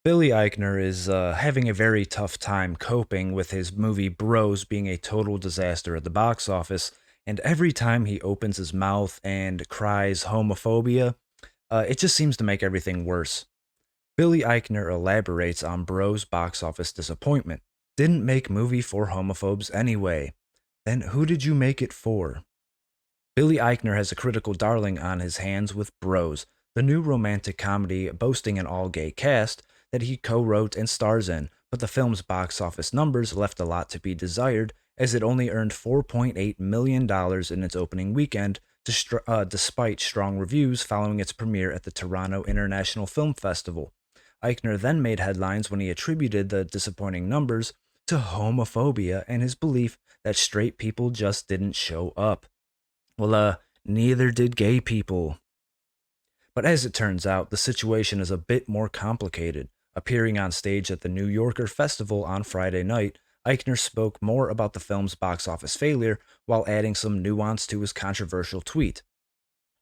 Billy Eichner is having a very tough time coping with his movie Bros being a total disaster at the box office, and every time he opens his mouth and cries homophobia, it just seems to make everything worse. Billy Eichner elaborates on Bros' box office disappointment. Didn't make movie for homophobes anyway. Then who did you make it for? Billy Eichner has a critical darling on his hands with Bros, the new romantic comedy boasting an all gay cast that he co wrote and stars in, but the film's box office numbers left a lot to be desired as it only earned $4.8 million in its opening weekend, despite strong reviews following its premiere at the Toronto International Film Festival. Eichner then made headlines when he attributed the disappointing numbers to homophobia and his belief that straight people just didn't show up. Neither did gay people. But as it turns out, the situation is a bit more complicated. Appearing on stage at the New Yorker Festival on Friday night, Eichner spoke more about the film's box office failure while adding some nuance to his controversial tweet.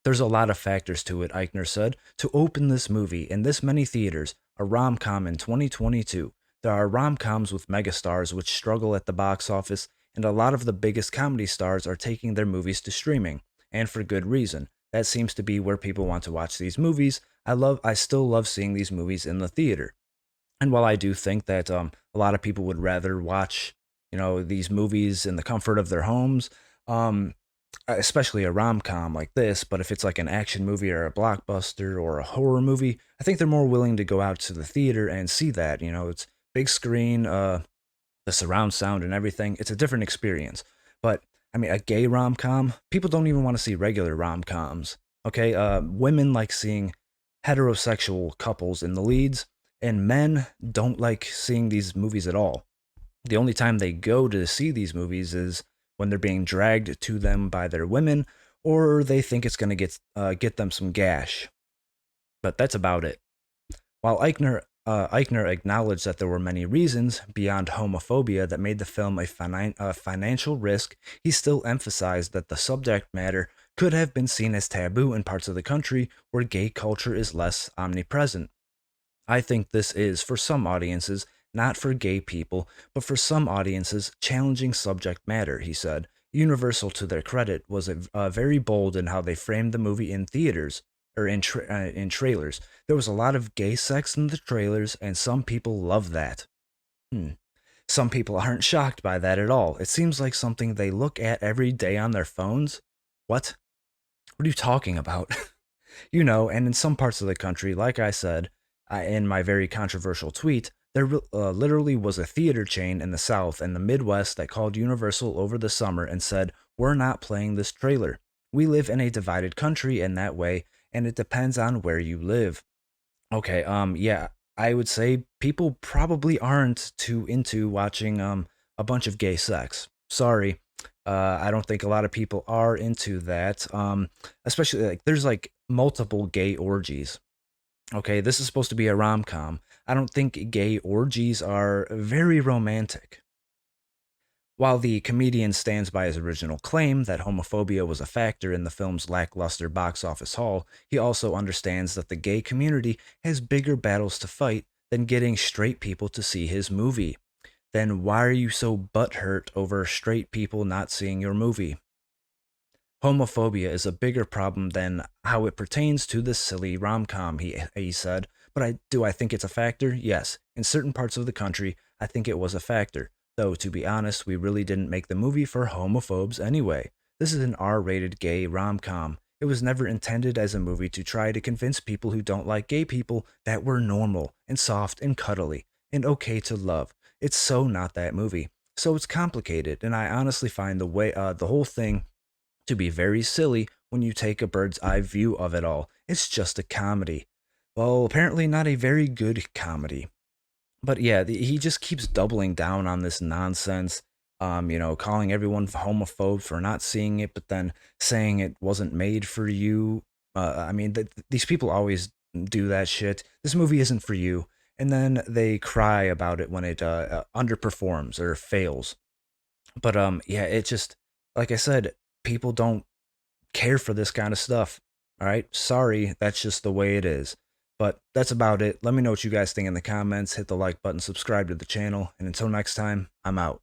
There's a lot of factors to it, Eichner said. To open this movie in this many theaters, a rom com in 2022, there are rom coms with megastars which struggle at the box office, and a lot of the biggest comedy stars are taking their movies to streaming, and for good reason. That seems to be where people want to watch these movies. I still love seeing these movies in the theater. And while I do think that a lot of people would rather watch, these movies in the comfort of their homes, um, especially a rom com like this, but if it's like an action movie or a blockbuster or a horror movie, I think they're more willing to go out to the theater and see that. It's big screen, the surround sound and everything. It's a different experience. But I mean, a gay rom com, people don't even want to see regular rom coms. Okay, women like seeing heterosexual couples in the leads, and men don't like seeing these movies at all. The only time they go to see these movies is when they're being dragged to them by their women, or they think it's going to get them some gash. But that's about it. While Eichner acknowledged that there were many reasons beyond homophobia that made the film a financial risk, he still emphasized that the subject matter could have been seen as taboo in parts of the country where gay culture is less omnipresent. I think this is, for some audiences, not for gay people, but for some audiences, challenging subject matter, he said. Universal to their credit was very bold in how they framed the movie in theaters or in trailers. There was a lot of gay sex in the trailers, and some people love that. Hmm. Some people aren't shocked by that at all. It seems like something they look at every day on their phones. What? What are you talking about? And in some parts of the country, like I said in my very controversial tweet, there literally was a theater chain in the South and the Midwest that called Universal over the summer and said, "We're not playing this trailer. We live in a divided country in that way, and it depends on where you live." Okay, yeah, I would say people probably aren't too into watching a bunch of gay sex. Sorry. I don't think a lot of people are into that. Especially like there's like multiple gay orgies. Okay, this is supposed to be a rom-com. I don't think gay orgies are very romantic. While the comedian stands by his original claim that homophobia was a factor in the film's lackluster box office haul, he also understands that the gay community has bigger battles to fight than getting straight people to see his movie. Then why are you so butthurt over straight people not seeing your movie? Homophobia is a bigger problem than how it pertains to this silly rom-com, he said. But I think it's a factor? Yes. In certain parts of the country, I think it was a factor. Though, to be honest, we really didn't make the movie for homophobes anyway. This is an R-rated gay rom-com. It was never intended as a movie to try to convince people who don't like gay people that we're normal and soft and cuddly and okay to love. It's so not that movie. So it's complicated, and I honestly find the whole thing to be very silly when you take a bird's eye view of it all. It's just a comedy. Well, apparently not a very good comedy. But yeah, he just keeps doubling down on this nonsense. Calling everyone homophobe for not seeing it, but then saying it wasn't made for you. These people always do that shit. This movie isn't for you, and then they cry about it when it underperforms or fails. But yeah, it just like I said, people don't care for this kind of stuff. All right, sorry, that's just the way it is. But that's about it. Let me know what you guys think in the comments. Hit the like button, subscribe to the channel, and until next time, I'm out.